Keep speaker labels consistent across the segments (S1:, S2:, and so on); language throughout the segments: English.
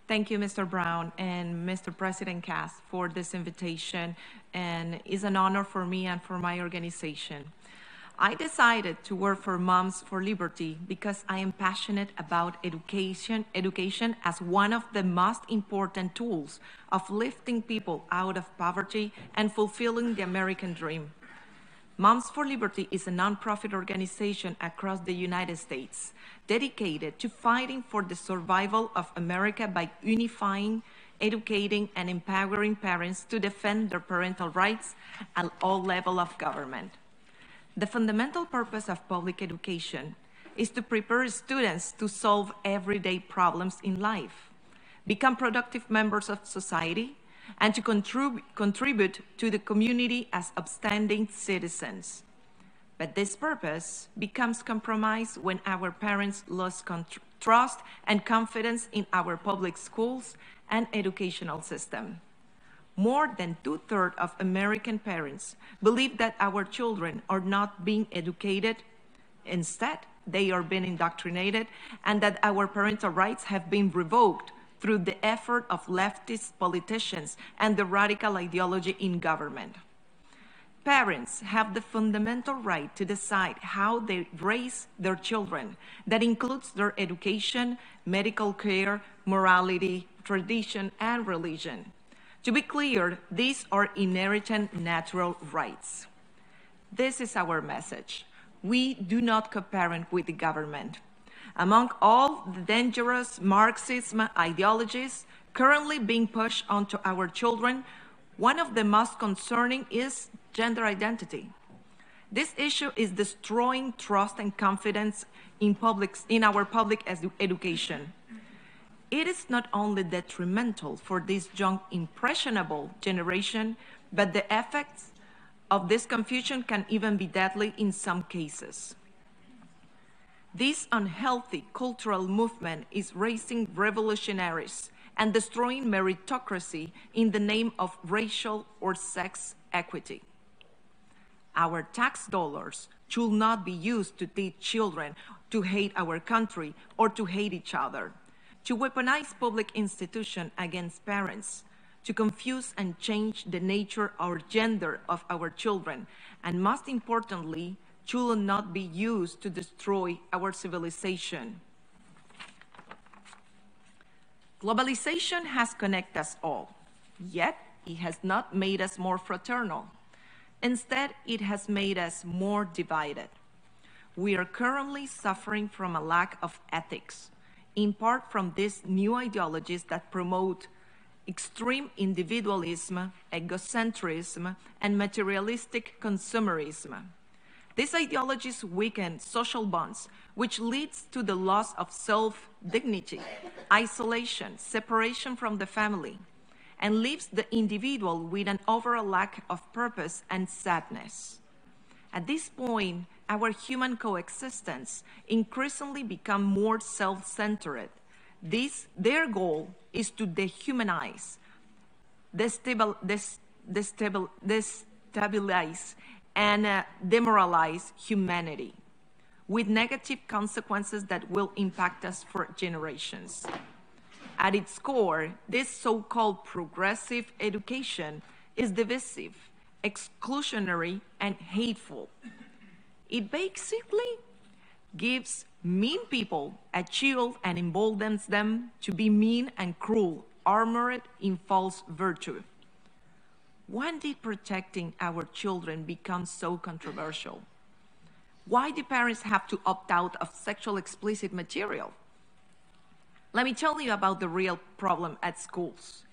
S1: Thank you, Mr. Brown and Mr. President Cass, for this invitation, and it's an honor for me and for my organization. I decided to work for Moms for Liberty because I am passionate about education as one of the most important tools of lifting people out of poverty and fulfilling the American dream. Moms for Liberty is a nonprofit organization across the United States dedicated to fighting for the survival of America by unifying, educating, and empowering parents to defend their parental rights at all levels of government. The fundamental purpose of public education is to prepare students to solve everyday problems in life, become productive members of society, and to contribute to the community as upstanding citizens. But this purpose becomes compromised when our parents lose trust and confidence in our public schools and educational system. More than 2/3 of American parents believe that our children are not being educated. Instead, they are being indoctrinated, and that our parental rights have been revoked through the effort of leftist politicians and the radical ideology in government. Parents have the fundamental right to decide how they raise their children. That includes their education, medical care, morality, tradition, and religion. To be clear, these are inherent natural rights. This is our message. We do not co-parent with the government. Among all the dangerous Marxism ideologies currently being pushed onto our children, one of the most concerning is gender identity. This issue is destroying trust and confidence in our public education. It is not only detrimental for this young, impressionable generation, but the effects of this confusion can even be deadly in some cases. This unhealthy cultural movement is raising revolutionaries and destroying meritocracy in the name of racial or sex equity. Our tax dollars should not be used to teach children to hate our country or to hate each other, to weaponize public institutions against parents, to confuse and change the nature or gender of our children, and most importantly, should not be used to destroy our civilization. Globalization has connected us all, yet it has not made us more fraternal. Instead, it has made us more divided. We are currently suffering from a lack of ethics, in part from these new ideologies that promote extreme individualism, egocentrism, and materialistic consumerism. These ideologies weaken social bonds, which leads to the loss of self-dignity, isolation, separation from the family, and leaves the individual with an overall lack of purpose and sadness. At this point, our human coexistence increasingly becomes more self-centered. Their goal is to dehumanize, destabilize, and demoralize humanity, with negative consequences that will impact us for generations. At its core, this so-called progressive education is divisive, exclusionary, and hateful. It basically gives mean people a shield and emboldens them to be mean and cruel, armored in false virtue. When did protecting our children become so controversial? Why do parents have to opt out of sexual explicit material? Let me tell you about the real problem at schools.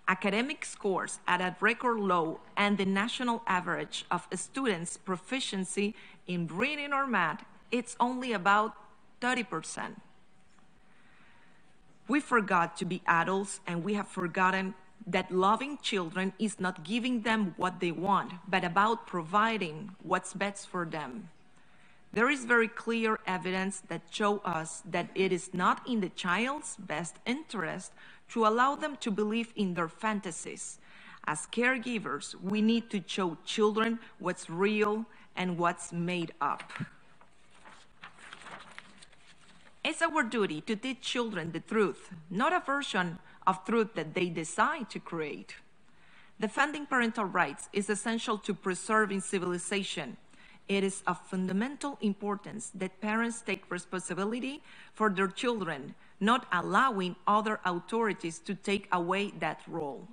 S1: Academic scores are at record low, and the national average of students' proficiency in reading or math, it's only about 30%. We forgot to be adults, and we have forgotten that loving children is not giving them what they want, but about providing what's best for them. There is very clear evidence that shows us that it is not in the child's best interest to allow them to believe in their fantasies. As caregivers, we need to show children what's real and what's made up. It's our duty to teach children the truth, not a version of truth that they decide to create. Defending parental rights is essential to preserving civilization. It is of fundamental importance that parents take responsibility for their children, not allowing other authorities to take away that role.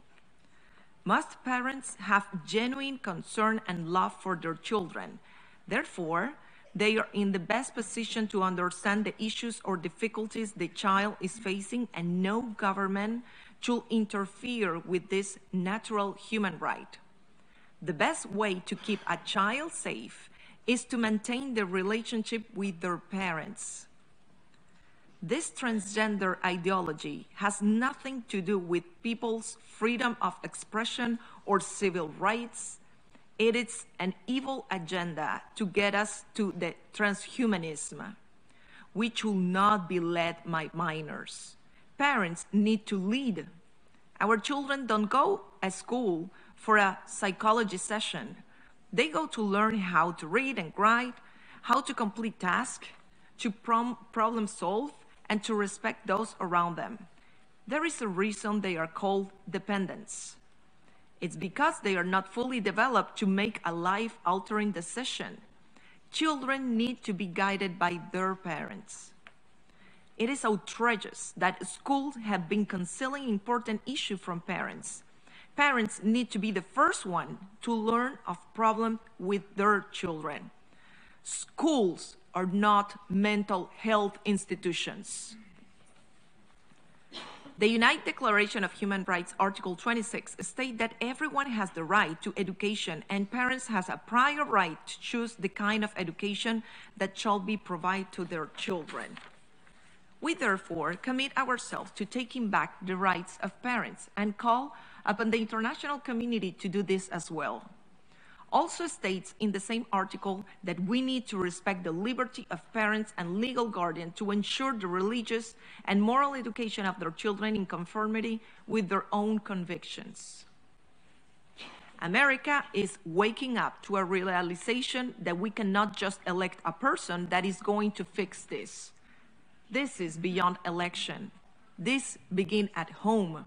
S1: Most parents have genuine concern and love for their children. Therefore, they are in the best position to understand the issues or difficulties the child is facing, and no government should interfere with this natural human right. The best way to keep a child safe is to maintain the relationship with their parents. This transgender ideology has nothing to do with people's freedom of expression or civil rights. It is an evil agenda to get us to the transhumanism, which will not be led by minors. Parents need to lead. Our children don't go to school for a psychology session. They go to learn how to read and write, how to complete tasks, to problem solve, and to respect those around them. There is a reason they are called dependents. It's because they are not fully developed to make a life-altering decision. Children need to be guided by their parents. It is outrageous that schools have been concealing important issues from parents. Parents need to be the first one to learn of problems with their children. Schools are not mental health institutions. The United Declaration of Human Rights, Article 26, states that everyone has the right to education, and parents have a prior right to choose the kind of education that shall be provided to their children. We therefore commit ourselves to taking back the rights of parents and call upon the international community to do this as well. Also states in the same article that we need to respect the liberty of parents and legal guardians to ensure the religious and moral education of their children in conformity with their own convictions. America is waking up to a realization that we cannot just elect a person that is going to fix this. This is beyond election. This begins at home.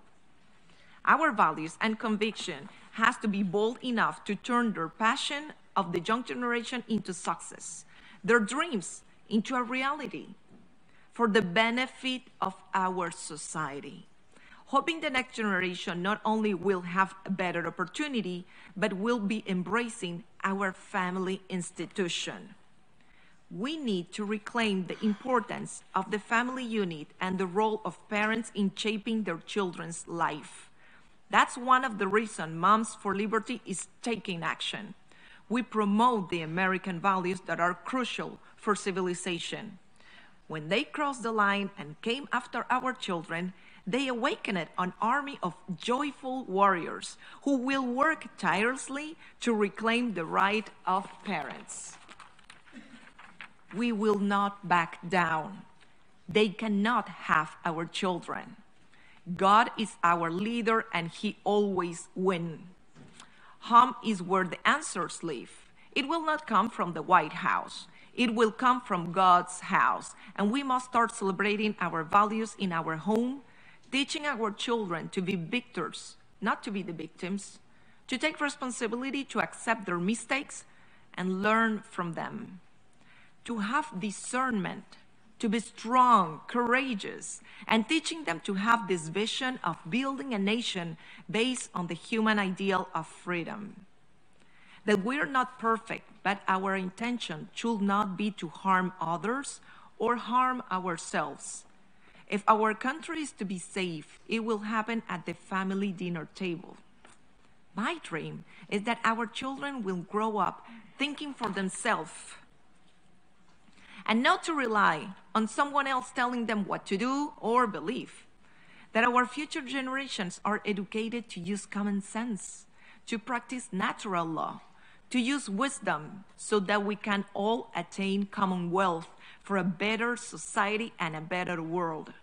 S1: Our values and conviction has to be bold enough to turn their passion of the young generation into success, their dreams into a reality, for the benefit of our society. Hoping the next generation not only will have a better opportunity, but will be embracing our family institution. We need to reclaim the importance of the family unit and the role of parents in shaping their children's life. That's one of the reasons Moms for Liberty is taking action. We promote the American values that are crucial for civilization. When they crossed the line and came after our children, they awakened an army of joyful warriors who will work tirelessly to reclaim the right of parents. We will not back down. They cannot have our children. God is our leader and He always wins. Home is where the answers live. It will not come from the White House. It will come from God's house. And we must start celebrating our values in our home, teaching our children to be victors, not to be the victims, to take responsibility, to accept their mistakes and learn from them, to have discernment, to be strong, courageous, and teaching them to have this vision of building a nation based on the human ideal of freedom. That we are not perfect, but our intention should not be to harm others or harm ourselves. If our country is to be safe, it will happen at the family dinner table. My dream is that our children will grow up thinking for themselves and not to rely on someone else telling them what to do or believe. That our future generations are educated to use common sense, to practice natural law, to use wisdom so that we can all attain common wealth for a better society and a better world.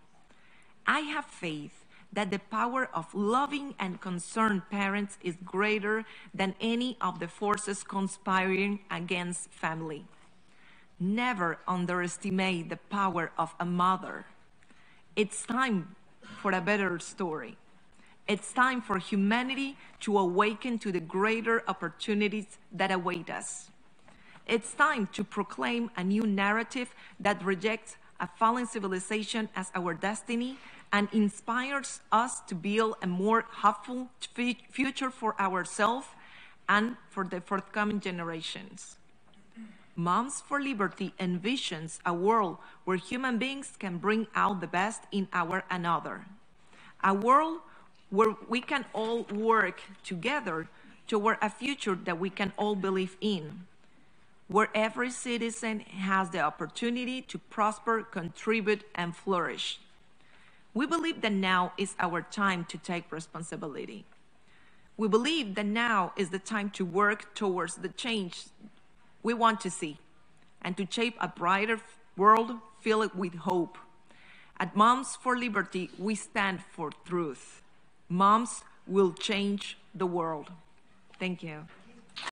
S1: I have faith that the power of loving and concerned parents is greater than any of the forces conspiring against family. Never underestimate the power of a mother. It's time for a better story. It's time for humanity to awaken to the greater opportunities that await us. It's time to proclaim a new narrative that rejects a fallen civilization as our destiny and inspires us to build a more hopeful future for ourselves and for the forthcoming generations. Moms for Liberty envisions a world where human beings can bring out the best in our another. A world where we can all work together toward a future that we can all believe in, where every citizen has the opportunity to prosper, contribute, and flourish. We believe that now is our time to take responsibility. We believe that now is the time to work towards the change we want to see and to shape a brighter world filled with hope. At Moms for Liberty, we stand for truth. Moms will change the world. Thank you.